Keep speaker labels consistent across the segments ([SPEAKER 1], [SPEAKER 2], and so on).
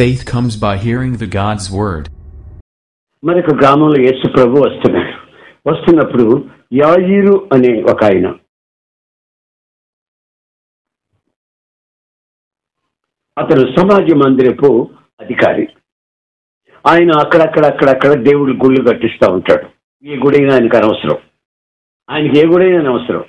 [SPEAKER 1] Faith comes by hearing the God's word.
[SPEAKER 2] మరొక గ్రామంలో యేసు ప్రభు వస్తున్నాడు. వస్తున్నప్పుడు యాయీరు అనే ఒక ఆయన, అతను సమాజ మందిరపు అధికారి. ఆయన అక్కడక్కడ దేవుడి గుళ్ళు కట్టిస్తూ ఉంటాడు. ఏ గుడైనా ఆయనకు అనవసరం, ఆయనకి ఏ గుడైనా అనవసరం.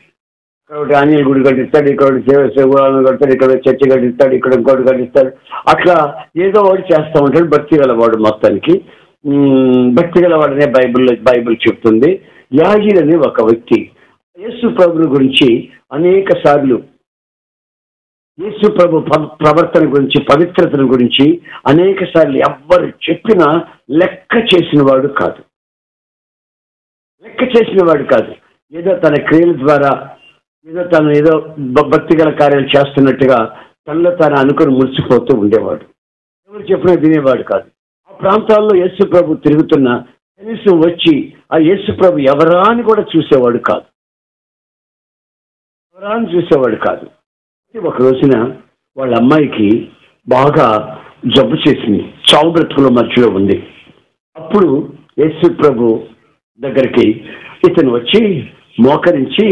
[SPEAKER 2] ఇక్కడ ఆంజనేయ గుడి కట్టిస్తాడు, ఇక్కడ శివాలయం కడతాడు, ఇక్కడ చర్చి కట్టిస్తాడు, ఇక్కడ ఇంకోటి కట్టిస్తాడు. అట్లా ఏదో ఒకటి చేస్తూ ఉంటాడు. భక్తి గలవాడు, మొత్తానికి భక్తి గలవాడనే బైబిల్ చెప్తుంది. యాజీర్ అనే ఒక వ్యక్తి యేసు ప్రభుని గురించి అనేక సార్లు, యేసు ప్రభు ప్రవర్తన గురించి, పవిత్రతను గురించి అనేక సార్లు ఎవ్వరు చెప్పినా లెక్క చేసిన వాడు కాదు. ఏదో తన క్రియల ద్వారా ఏదో భక్తి గల కార్యాలు చేస్తున్నట్టుగా తనలో తాను అనుకుని మురిసిపోతూ ఉండేవాడు. ఎవరు చెప్పినా వినేవాడు కాదు. ఆ ప్రాంతాల్లో యేసు ప్రభు తిరుగుతున్నా కనీసం వచ్చి ఆ యేసు ప్రభు ఎవరా అని కూడా చూసేవాడు కాదు. ఒక రోజున వాళ్ళ అమ్మాయికి బాగా జబ్బు చేసింది, చావు బ్రతుకుల మధ్యలో ఉంది. అప్పుడు యేసు ప్రభు దగ్గరికి ఇతను వచ్చి మోకరించి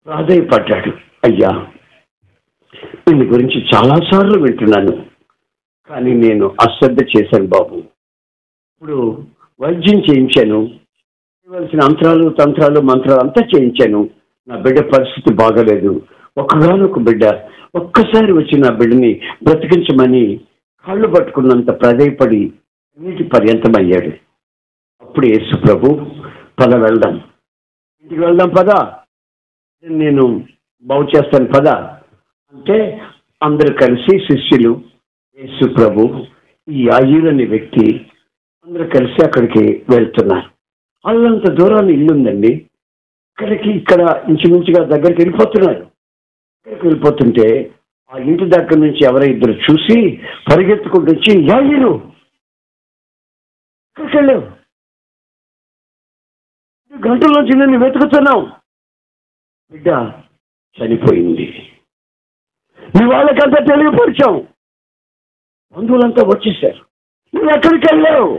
[SPEAKER 2] ప్రాధేయపడ్డాడు. అయ్యా, దీని గురించి చాలాసార్లు వింటున్నాను, కానీ నేను అశ్రద్ధ చేశాను బాబు. ఇప్పుడు వైద్యం చేయించాను, చేయవలసిన తంత్రాలు మంత్రాలు అంతా చేయించాను. నా బిడ్డ పరిస్థితి బాగలేదు. ఒక్కగానొక బిడ్డ, ఒక్కసారి వచ్చి నా బిడ్డని బ్రతికించమని కాళ్ళు పట్టుకున్నంత ప్రాధేయపడి నీటి పర్యంతమయ్యాడు. అప్పుడు యేసు ప్రభు, పద వెళ్దాం, ఇంటికి వెళ్దాం, పద, నేను బాగు చేస్తాను పద అంటే అందరూ కలిసి శిష్యులు, యేసు ప్రభు, ఈ యాయీరు అనే వ్యక్తి అందరూ కలిసి అక్కడికి వెళ్తున్నారు. అల్లంత దూరాన్ని ఇల్లుందండి. ఇక్కడ ఇంచుమించుగా దగ్గరికి వెళ్ళిపోతున్నారు. ఇక్కడికి వెళ్ళిపోతుంటే ఆ ఇంటి దగ్గర నుంచి ఎవరో ఇద్దరు చూసి పరిగెత్తుకుంటూ వచ్చి, యాయీరు ఇక్కడికి వెళ్ళావు, గంటల నుంచి నేను వెతుకుతున్నావు, బిడ్డ చనిపోయింది, నీ వాళ్ళకంతా తెలియపరిచాం, బంధువులంతా వచ్చేసారు, నువ్వు ఎక్కడికి వెళ్ళావు?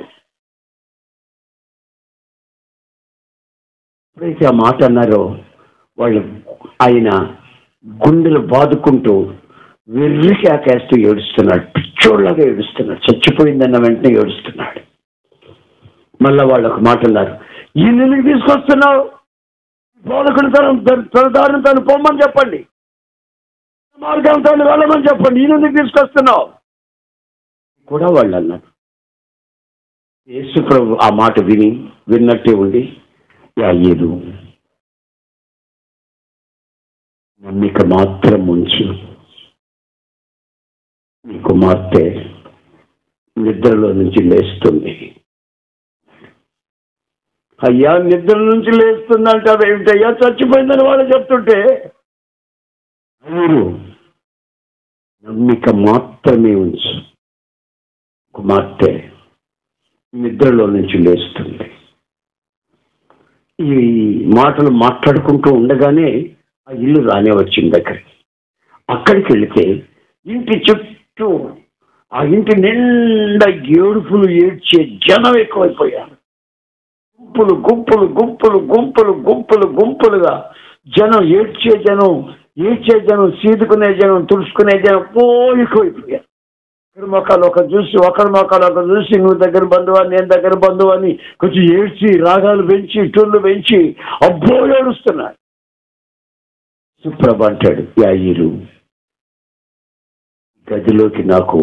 [SPEAKER 2] ఎప్పుడైతే ఆ మాట అన్నారో వాళ్ళు, ఆయన గుండెలు బాదుకుంటూ వెర్రికి ఆకేస్తూ ఏడుస్తున్నాడు, పిచ్చోళ్ళగా ఏడుస్తున్నాడు, చచ్చిపోయిందన్న వెంటనే ఏడుస్తున్నాడు. మళ్ళా వాళ్ళు ఒక మాట అన్నారు, ఈయన ఎందుకు తీసుకొస్తున్నావు? బోధకుడు తన దారిని తను పొమ్మని చెప్పండి, మార్గం తను వెళ్ళమని చెప్పండి, ఈయన ఎందుకు తీసుకొస్తున్నావు కూడా వాళ్ళు అన్నారు. యేసు ప్రభు ఆ మాట విన్నట్టే ఉండి, యాయీరు, నమ్మిక మాత్రం ఉంచు, నీ కుమార్తె నిద్రలో నుంచి లేస్తుంది. అయ్యా, నిద్ర నుంచి లేస్తుందంటే అదేమిటయ్యా, చచ్చిపోయిందని వాళ్ళు చెప్తుంటే, మీరు నమ్మిక మాత్రమే ఉంచు, కుమార్తె నిద్రలో నుంచి లేస్తుంది. ఈ మాటలు మాట్లాడుకుంటూ ఉండగానే ఆ ఇల్లు రానే వచ్చింది దగ్గరికి. అక్కడికి వెళితే ఇంటి చుట్టూ, ఆ ఇంటి నిండా ఏడుపులు ఏడ్చే జనం ఎక్కువైపోయారు. గుంపులుగా జనం, ఏడ్చే జనం, సీదుకునే జనం, తుడుచుకునే జనం ఎక్కువైపోయారు. ఒకరి మొక్కలు ఒకరు చూసి నువ్వు దగ్గర బంధువా, నేను దగ్గర బంధువు అని కొంచెం ఏడ్చి, రాగాలు పెంచి, టూర్లు పెంచి అబ్బో ఏడుస్తున్నాడు. సుప్రభ అంటాడు, యాయీరు, గదిలోకి నాకు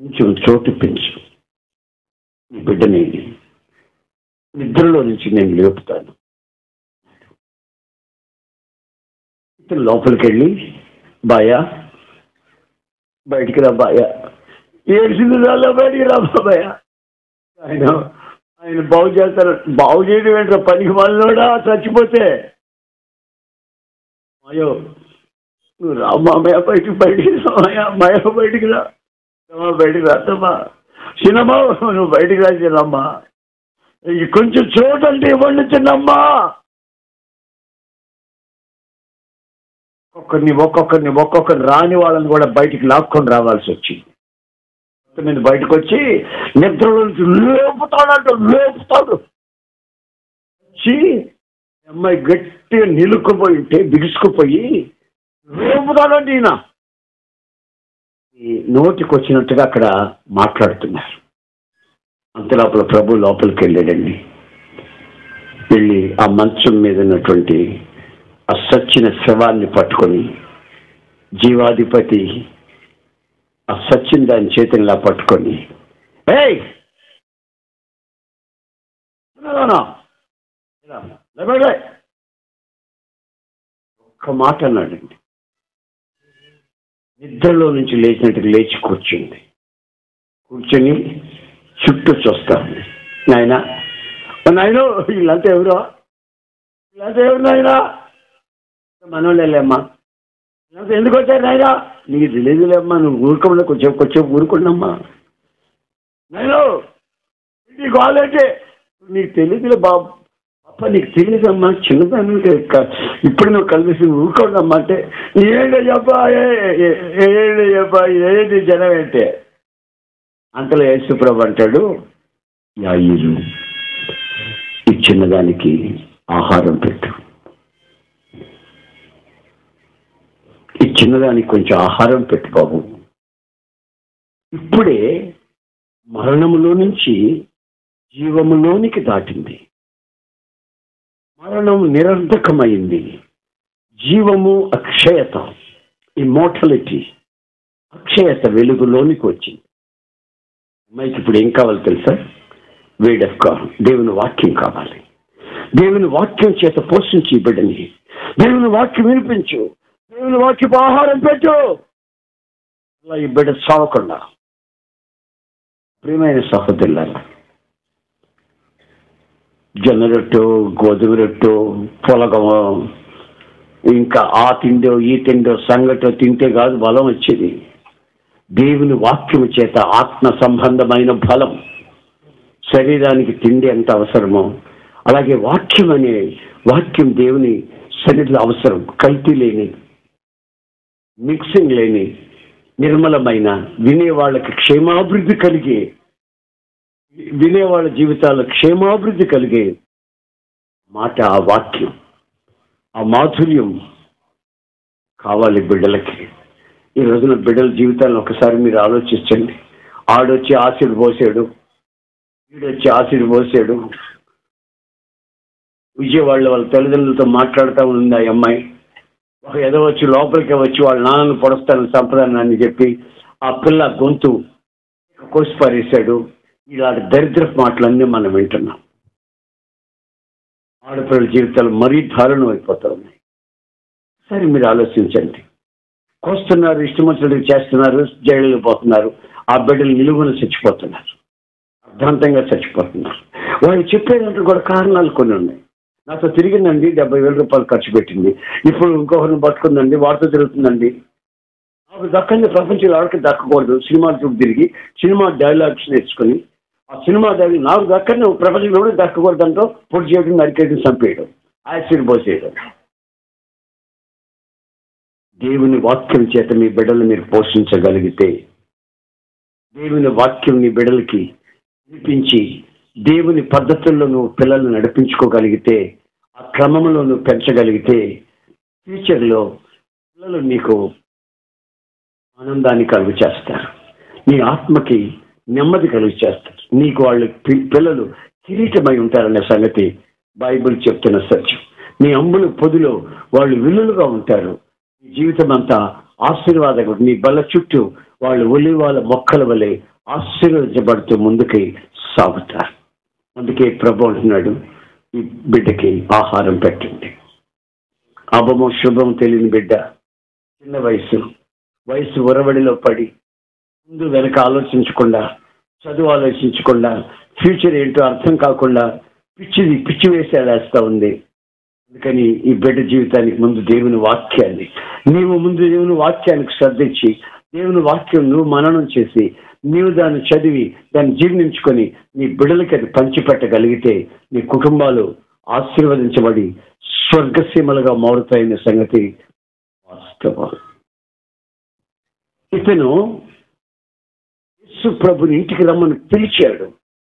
[SPEAKER 2] కొంచెం చోటు పెంచు, ఈ బిడ్డని నిద్రలో నుంచి నేను లేపుతాను. ఇతను లోపలికి వెళ్ళి, బాయా బయటికి రా, బాయా ఏడ్చింది రాలా, బయటికి రా బాబాయ్, ఆయన బాగు చేస్తారు. బాగు చేయడం ఏంటో, పనికి వాళ్ళోడా, చచ్చిపోతే అయ్యో నువ్వు రా మామయ్య, బయటికి రామయ్య, మాయ బయటికి రా, బయటికి రామ్మా, చిన్నమ్మా నువ్వు బయటికి రా, చిన్నమ్మా, కొంచెం చోటంటే ఇవ్వండి చిన్నమ్మా. ఒక్కొక్కరిని రాని వాళ్ళని కూడా బయటికి లాక్కొని రావాల్సి వచ్చింది. మీద బయటకు వచ్చి నిద్రలో నుంచి లేపుతాడు. వచ్చి అమ్మాయి గట్టిగా నిలుక్కుపోయి ఉంటే బిగుసుకుపోయి లేపుతాడండి. ఈయన నోటికి వచ్చినట్టుగా అక్కడ మాట్లాడుతున్నారు. అంత లోపల ప్రభు లోపలికి వెళ్ళాడండి. వెళ్ళి ఆ మంచం మీద ఉన్నటువంటి ఆ సచ్చిన శవాన్ని పట్టుకొని, జీవాధిపతి ఆ సచ్చిన దాని చేతిలా పట్టుకొని, ఏయ్ ఒక్క మాట అన్నాడండి. నిద్రలో నుంచి లేచినట్టు లేచి కూర్చొని చుట్టూ చూస్తాను. నాయనా వీళ్ళంతా ఎవరు నాయనా? మనోళ్ళేమ్మా. ఎందుకు వచ్చారు నాయనా? నీకు తెలియదులేమ్మా, నువ్వు ఊరుకోమన్నా కొంచెం ఊరుకున్నామ్మా. నేను నీకు వాళ్ళంటే నీకు తెలియదులే బాబు. అప్ప నీకు తెలియదమ్మా, చిన్నదాన్ని ఇప్పుడు నువ్వు కలిసి ఊరుకోండమ్మా అంటే ఏంటయ్యప్పా ఏంటి జనం ఏంటే? అంతలో యేసుప్రభు అంటాడు, యాయిరు ఈ చిన్నదానికి ఆహారం పెట్టు, ఈ చిన్నదానికి కొంచెం ఆహారం పెట్టు బాబు. ఇప్పుడే మరణములో నుంచి జీవములోనికి దాటింది. మరణం నిరర్ధకమైంది, జీవము అక్షయత, ఇమ్మోర్టాలిటీ, అక్షయత వెలుగులోనికి వచ్చింది. అమ్మాయికి ఇప్పుడు ఏం కావాలి తెలుసా? వేడ్ ఆఫ్ గాడ్, దేవుని వాక్యం కావాలి. దేవుని వాక్యం చేత పోషించి బిడ్డని, దేవుని వాక్యం వినిపించు, దేవుని వాక్యపు ఆహారం పెట్టు. అలా ఈ బిడ్డ సావకుండా. ప్రియమైన సహోదరులారా, జొన్న రొట్టె, గోధుమ రొట్టె, పొలగమో, ఇంకా ఆ తిండో ఈ తిండో సంగటో తింటే కాదు బలం వచ్చేది. దేవుని వాక్యము చేత ఆత్మ సంబంధమైన బలం. శరీరానికి తిండి ఎంత అవసరమో అలాగే వాక్యం దేవుని సన్నిధిలో అవసరం. కల్తీ లేని, మిక్సింగ్ లేని, నిర్మలమైన, వినేవాళ్ళకి క్షేమాభివృద్ధి కలిగే, వినేవాళ్ళ జీవితాల్లో క్షేమాభివృద్ధి కలిగే మాట ఆ వాక్యం, ఆ మాధుర్యం కావాలి బిడ్డలకి. ఈ రోజున బిడ్డల జీవితాలను ఒకసారి మీరు ఆలోచించండి. ఆడొచ్చి ఆసిడ్ పోసాడు, వీడొచ్చి ఆసిడ్ పోసాడు. విజయవాడలో వాళ్ళ తల్లిదండ్రులతో మాట్లాడుతూ ఉంది ఆ అమ్మాయి. ఒక ఏదో వచ్చి లోపలికి వచ్చి వాళ్ళ నాన్నను పొడుస్తానని సంప్రదాయాన్ని చెప్పి ఆ పిల్ల గొంతు కోసి పారేశాడు. ఇలాంటి దరిద్రపు మాటలన్నీ మనం వింటున్నాం. ఆడపిల్లల జీవితాలు మరీ దారుణం అయిపోతూ ఉన్నాయి. సరే మీరు ఆలోచించండి. కోస్తున్నారు, ఇష్టమొచ్చినట్టు చేస్తున్నారు, జైలులో పోతున్నారు. ఆ బిడ్డలు నిలువున చచ్చిపోతున్నారు, అర్థాంతంగా చచ్చిపోతున్నారు. వాళ్ళు చెప్పేదంటూ కూడా కారణాలు కొన్ని ఉన్నాయి. నాతో తిరిగిందండి, 70,000 రూపాయలు ఖర్చు పెట్టింది, ఇప్పుడు ఇంకొకరిని పట్టుకుందండి, వాటితో తిరుగుతుందండి. నాకు దక్కంది ప్రపంచంలో ఎవరికి దక్కకూడదు. సినిమాలు చూపు తిరిగి సినిమా డైలాగ్స్ నేర్చుకుని ఆ సినిమా డైలాగ్ నాకు దక్కని ప్రపంచంలో కూడా దక్కకూడదంటూ పొడి చేయడం, నరికేయడం, చంపేయడం, యాసిడ్ పోసేయడం. దేవుని వాక్యం చేత మీ బిడ్డలు మీరు పోషించగలిగితే, దేవుని వాక్యం నీ బిడ్డలకి వినిపించి దేవుని పద్ధతుల్లో నువ్వు పిల్లల్ని నడిపించుకోగలిగితే, ఆ క్రమంలో నువ్వు పెంచగలిగితే, ఫ్యూచర్లో పిల్లలు నీకు ఆనందాన్ని కలుగు చేస్తారు, నీ ఆత్మకి నెమ్మది కలుగు చేస్తారు. నీకు వాళ్ళు పిల్లలు కిరీటమై ఉంటారనే సంగతి బైబిల్ చెప్తున్న సత్యం. నీ అంబుల పొదిలో వాళ్ళు విల్లులుగా ఉంటారు. నీ జీవితం అంతా ఆశీర్వాదం. నీ బల్ల చుట్టూ వాళ్ళు ఒలివాల మొక్కల వలె ఆశీర్వదించబడుతూ ముందుకి సాగుతారు. అందుకే ప్రభు అంటున్నాడు, ఈ బిడ్డకి ఆహారం పెట్టండి. అభమో శుభం తెలియని బిడ్డ, చిన్న వయసు ఉరవడిలో పడి ముందు వెనక ఆలోచించకుండా, చదువు ఆలోచించకుండా, ఫ్యూచర్ ఏంటో అర్థం కాకుండా పిచ్చి వేసేస్తా ఉంది. అందుకని ఈ బిడ్డ జీవితానికి ముందు దేవుని వాక్యాన్ని, నీవు ముందు దేవుని వాక్యానికి శ్రద్ధ ఇచ్చి, దేవుని వాక్యం నువ్వు మననం చేసి, నీవు దాన్ని చదివి దాన్ని జీర్ణించుకొని నీ బిడ్డలకి అది పంచిపెట్టగలిగితే నీ కుటుంబాలు ఆశీర్వదించబడి స్వర్గసీమలుగా మారుతాయనే సంగతి వాస్తవం. ఇతను యేసు ప్రభుని ఇంటికి రమ్మని పిలిచాడు.